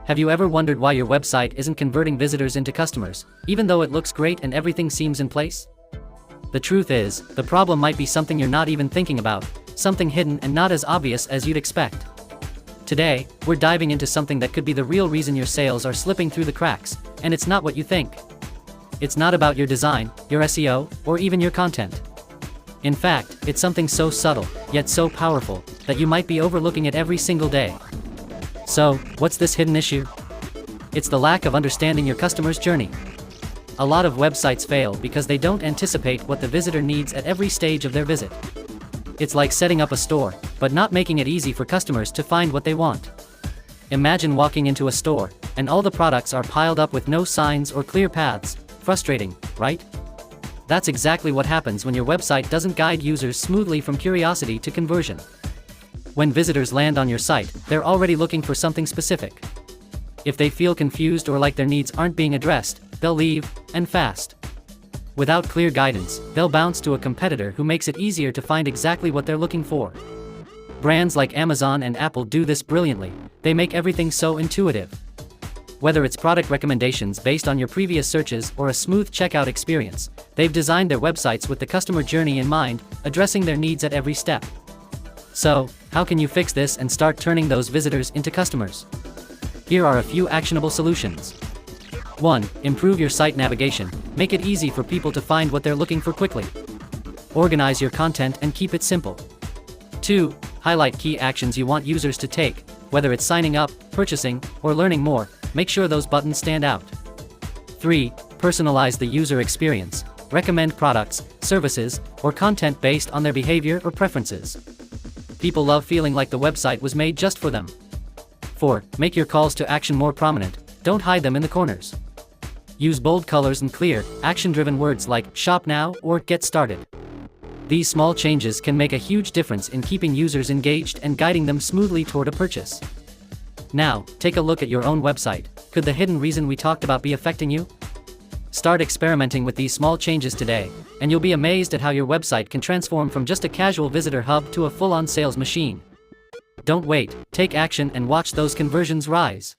Have you ever wondered why your website isn't converting visitors into customers, even though it looks great and everything seems in place? The truth is, the problem might be something you're not even thinking about, something hidden and not as obvious as you'd expect. Today, we're diving into something that could be the real reason your sales are slipping through the cracks, and it's not what you think. It's not about your design, your SEO, or even your content. In fact, it's something so subtle, yet so powerful, that you might be overlooking it every single day. So, what's this hidden issue? It's the lack of understanding your customer's journey. A lot of websites fail because they don't anticipate what the visitor needs at every stage of their visit. It's like setting up a store, but not making it easy for customers to find what they want. Imagine walking into a store, and all the products are piled up with no signs or clear paths. Frustrating, right? That's exactly what happens when your website doesn't guide users smoothly from curiosity to conversion. When visitors land on your site, they're already looking for something specific. If they feel confused or like their needs aren't being addressed, they'll leave, and fast. Without clear guidance, they'll bounce to a competitor who makes it easier to find exactly what they're looking for. Brands like Amazon and Apple do this brilliantly. They make everything so intuitive. Whether it's product recommendations based on your previous searches or a smooth checkout experience, they've designed their websites with the customer journey in mind, addressing their needs at every step. So, how can you fix this and start turning those visitors into customers? Here are a few actionable solutions. 1. Improve your site navigation. Make it easy for people to find what they're looking for quickly. Organize your content and keep it simple. 2. Highlight key actions you want users to take, whether it's signing up, purchasing, or learning more. Make sure those buttons stand out. 3. Personalize the user experience. Recommend products, services, or content based on their behavior or preferences. People love feeling like the website was made just for them. 4. Make your calls to action more prominent. Don't hide them in the corners. Use bold colors and clear, action-driven words like "Shop now" or "Get started." These small changes can make a huge difference in keeping users engaged and guiding them smoothly toward a purchase. Now, take a look at your own website. Could the hidden reason we talked about be affecting you? Start experimenting with these small changes today, and you'll be amazed at how your website can transform from just a casual visitor hub to a full-on sales machine. Don't wait, take action and watch those conversions rise.